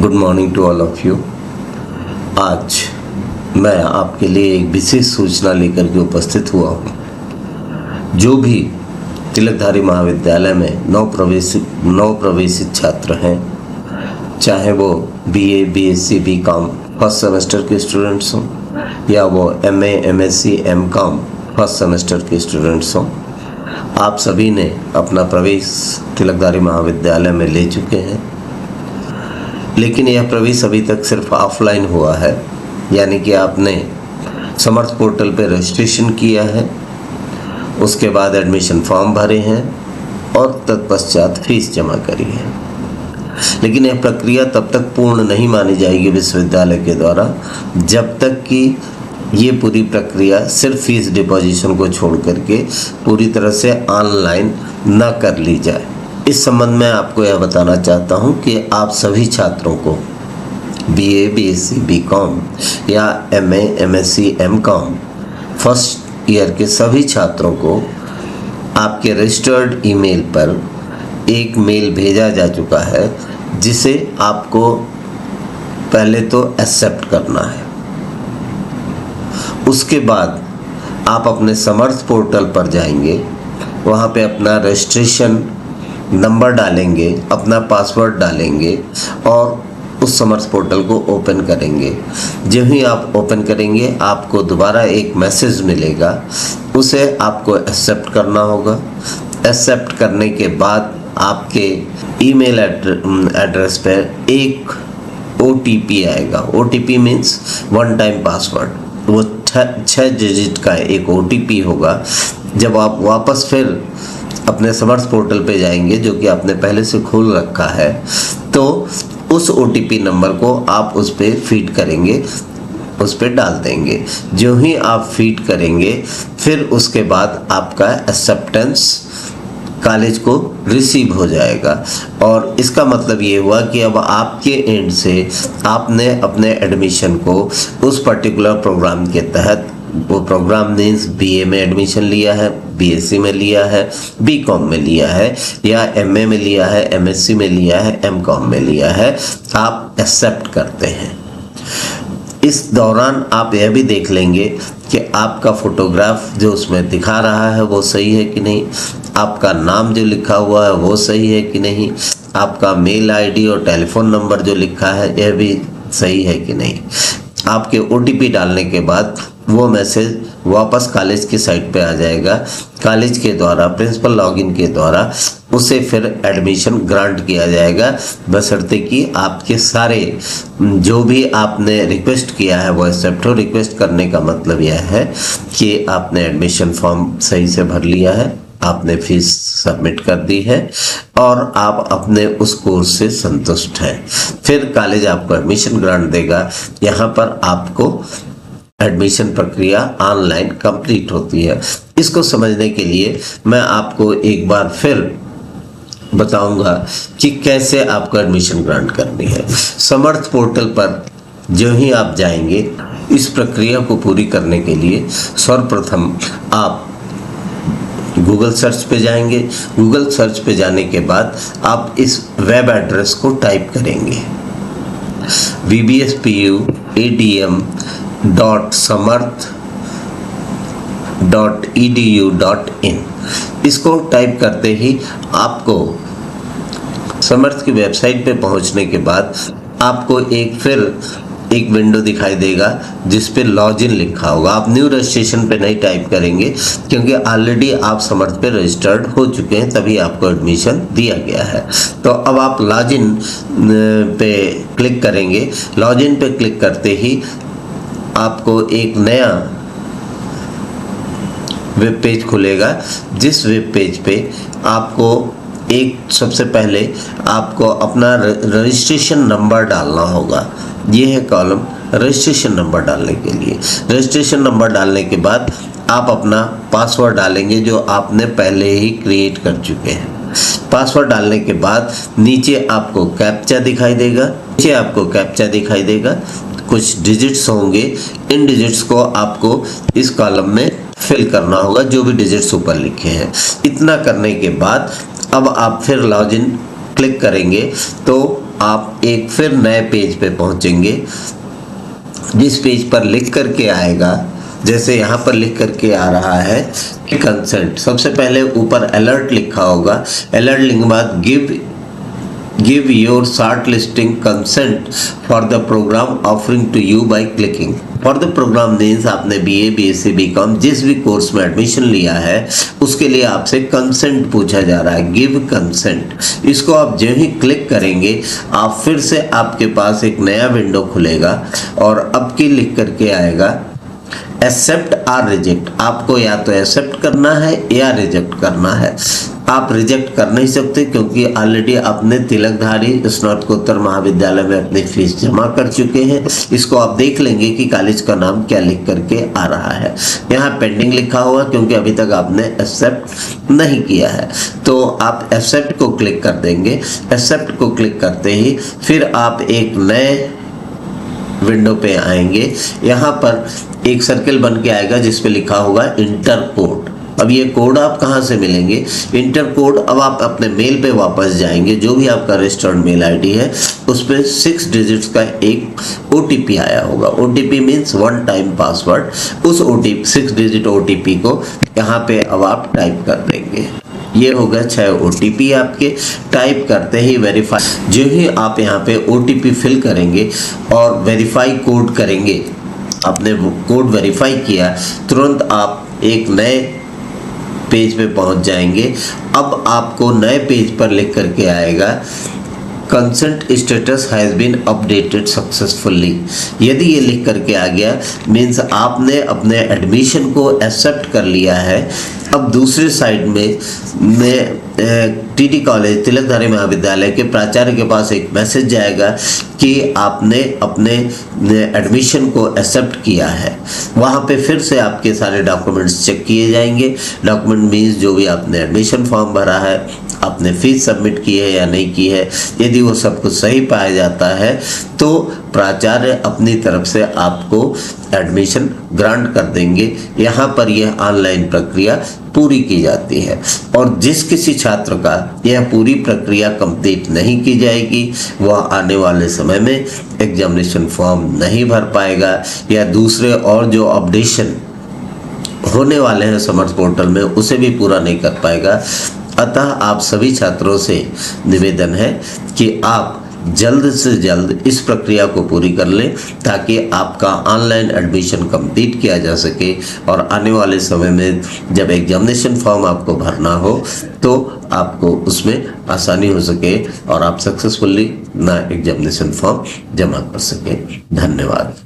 Good morning to all of you. आज मैं आपके लिए एक विशेष सूचना लेकर के उपस्थित हुआ हूँ। जो भी तिलकधारी महाविद्यालय में नव प्रवेशित छात्र हैं, चाहे वो BA, BSc, BCom first semester के स्टूडेंट्स हों या वो MA, MSc, MCom first semester के स्टूडेंट्स हों, आप सभी ने अपना प्रवेश तिलकधारी महाविद्यालय में ले चुके हैं। लेकिन यह प्रवेश अभी तक सिर्फ ऑफलाइन हुआ है, यानी कि आपने समर्थ पोर्टल पर रजिस्ट्रेशन किया है, उसके बाद एडमिशन फॉर्म भरे हैं और तत्पश्चात फीस जमा करी है। लेकिन यह प्रक्रिया तब तक पूर्ण नहीं मानी जाएगी विश्वविद्यालय के द्वारा जब तक कि ये पूरी प्रक्रिया सिर्फ फीस डिपॉजिशन को छोड़ करके पूरी तरह से ऑनलाइन न कर ली जाए। इस संबंध में आपको यह बताना चाहता हूं कि आप सभी छात्रों को बीए, बीएससी, बीकॉम या MA, MSc, MCom first year के सभी छात्रों को आपके रजिस्टर्ड ईमेल पर एक मेल भेजा जा चुका है, जिसे आपको पहले तो एक्सेप्ट करना है। उसके बाद आप अपने समर्थ पोर्टल पर जाएंगे, वहाँ पे अपना रजिस्ट्रेशन नंबर डालेंगे, अपना पासवर्ड डालेंगे और उस समर्थ पोर्टल को ओपन करेंगे। जब ही आप ओपन करेंगे आपको दोबारा एक मैसेज मिलेगा, उसे आपको एक्सेप्ट करना होगा। एक्सेप्ट करने के बाद आपके ईमेल एड्रेस पर एक OTP आएगा। OTP means one time password. वो 6 डिजिट का एक OTP होगा। जब आप वापस फिर अपने समर्थ पोर्टल पे जाएंगे, जो कि आपने पहले से खोल रखा है, तो उस OTP नंबर को आप उस पर फीड करेंगे, उस पर डाल देंगे। जो ही आप फीड करेंगे फिर उसके बाद आपका एक्सेप्टेंस कॉलेज को रिसीव हो जाएगा। और इसका मतलब ये हुआ कि अब आपके एंड से आपने अपने एडमिशन को उस पर्टिकुलर प्रोग्राम के तहत, वो प्रोग्राम मीन्स बीए में एडमिशन लिया है, बीएससी में लिया है, बीकॉम में लिया है या एमए में लिया है, एमएससी में लिया है, एमकॉम में लिया है, आप एक्सेप्ट करते हैं। इस दौरान आप यह भी देख लेंगे कि आपका फोटोग्राफ जो उसमें दिखा रहा है वो सही है कि नहीं, आपका नाम जो लिखा हुआ है वो सही है कि नहीं, आपका मेल आईडी और टेलीफोन नंबर जो लिखा है यह भी सही है कि नहीं। आपके OTP डालने के बाद वो मैसेज वापस कॉलेज की साइट पे आ जाएगा। कॉलेज के द्वारा, प्रिंसिपल लॉगिन के द्वारा उसे फिर एडमिशन ग्रांट किया जाएगा, बशर्ते कि आपके सारे जो भी आपने रिक्वेस्ट किया है वो एक्सेप्ट हो। रिक्वेस्ट करने का मतलब यह है कि आपने एडमिशन फॉर्म सही से भर लिया है, आपने फीस सबमिट कर दी है और आप अपने उस कोर्स से संतुष्ट हैं। फिर कॉलेज आपको एडमिशन ग्रांट देगा। यहाँ पर आपको एडमिशन प्रक्रिया ऑनलाइन कंप्लीट होती है। इसको समझने के लिए मैं आपको एक बार फिर बताऊंगा कि कैसे आपको एडमिशन ग्रांट करनी है। समर्थ पोर्टल पर जो ही आप जाएंगे, इस प्रक्रिया को पूरी करने के लिए सर्वप्रथम आप गूगल सर्च पे जाएंगे। गूगल सर्च पे जाने के बाद आप इस वेब एड्रेस को टाइप करेंगे, vbspu.samarth.edu.in। इसको टाइप करते ही आपको समर्थ की वेबसाइट पे पहुंचने के बाद आपको एक विंडो दिखाई देगा जिस पे लॉगिन लिखा होगा। आप न्यू रजिस्ट्रेशन पे नहीं टाइप करेंगे क्योंकि ऑलरेडी आप समर्थ पे रजिस्टर्ड हो चुके हैं, तभी आपको एडमिशन दिया गया है। तो अब आप लॉगिन पे क्लिक करेंगे। लॉगिन पे क्लिक करते ही आपको एक नया वेब पेज खुलेगा, जिस वेब पेज पे आपको सबसे पहले आपको अपना रजिस्ट्रेशन नंबर डालना होगा। ये है कॉलम रजिस्ट्रेशन नंबर डालने के लिए। रजिस्ट्रेशन नंबर डालने के बाद आप अपना पासवर्ड डालेंगे जो आपने पहले ही क्रिएट कर चुके हैं। पासवर्ड डालने के बाद नीचे आपको कैप्चा दिखाई देगा। कुछ डिजिट्स होंगे, इन डिजिट्स को आपको इस कॉलम में फिल करना होगा, जो भी डिजिट्स ऊपर लिखे हैं। इतना करने के बाद अब आप फिर लॉगिन क्लिक करेंगे तो आप एक फिर नए पेज पे पहुंचेंगे, जिस पेज पर लिख करके आएगा, जैसे यहाँ पर लिख करके आ रहा है कि कंसेंट, सबसे पहले ऊपर अलर्ट लिखा होगा, अलर्ट लिखने के बाद give your short listing consent for the program offering to you by clicking। for the program means आपने BA, BSc, BCom जिस भी कोर्स में एडमिशन लिया है उसके लिए आपसे कंसेंट पूछा जा रहा है, गिव कंसेंट। इसको आप जो ही क्लिक करेंगे आप फिर से आपके पास एक नया विंडो खुलेगा और अब की लिख करके आएगा एक्सेप्ट और रिजेक्ट। आपको या तो एक्सेप्ट करना है या रिजेक्ट करना है। आप रिजेक्ट कर नहीं सकते क्योंकि ऑलरेडी आपने तिलकधारी स्नातकोत्तर महाविद्यालय में अपनी फीस जमा कर चुके हैं। इसको आप देख लेंगे कि कॉलेज का नाम क्या लिख करके आ रहा है। यहाँ पेंडिंग लिखा हुआ क्योंकि अभी तक आपने एक्सेप्ट नहीं किया है, तो आप एक्सेप्ट को क्लिक कर देंगे। एक्सेप्ट को क्लिक करते ही फिर आप एक नए विंडो पे आएंगे। यहाँ पर एक सर्कल बन के आएगा जिस पे लिखा होगा इंटर कोड। अब ये कोड आप कहाँ से मिलेंगे? Inter code. अब आप अपने मेल पे वापस जाएंगे, जो भी आपका रजिस्टर्ड मेल आईडी है उस पे 6 डिजिट्स का एक OTP आया होगा। OTP means one time password. उस OTP 6 डिजिट OTP को यहाँ पे अब आप टाइप कर देंगे। ये होगा 6 OTP आपके। टाइप करते ही वेरीफाई, जो ही आप यहाँ पे OTP फिल करेंगे और वेरीफाई कोड करेंगे, आपने कोड वेरीफाई किया, तुरंत आप एक नए पेज पे पहुंच जाएंगे। अब आपको नए पेज पर लिख करके आएगा consent status has been updated successfully. यदि ये लिख करके आ गया मीन्स आपने अपने एडमिशन को एक्सेप्ट कर लिया है। अब दूसरी साइड में TD कॉलेज तिलकधारी महाविद्यालय के प्राचार्य के पास एक मैसेज जाएगा कि आपने अपने एडमिशन को एक्सेप्ट किया है। वहाँ पे फिर से आपके सारे डॉक्यूमेंट्स चेक किए जाएंगे। डॉक्यूमेंट मीन्स जो भी आपने एडमिशन फॉर्म भरा है, आपने फीस सबमिट की है या नहीं की है। यदि वो सब कुछ सही पाया जाता है तो प्राचार्य अपनी तरफ से आपको एडमिशन ग्रांट कर देंगे। यहाँ पर यह ऑनलाइन प्रक्रिया पूरी की जाती है और जिस किसी छात्र का यह पूरी प्रक्रिया कंप्लीट नहीं की जाएगी वह आने वाले समय में एग्जामिनेशन फॉर्म नहीं भर पाएगा या दूसरे और जो अपडेशन होने वाले हैं समर्थ पोर्टल में उसे भी पूरा नहीं कर पाएगा। अतः आप सभी छात्रों से निवेदन है कि आप जल्द से जल्द इस प्रक्रिया को पूरी कर लें ताकि आपका ऑनलाइन एडमिशन कंप्लीट किया जा सके और आने वाले समय में जब एग्जामिनेशन फॉर्म आपको भरना हो तो आपको उसमें आसानी हो सके और आप सक्सेसफुली ना एग्जामिनेशन फॉर्म जमा कर सकें। धन्यवाद।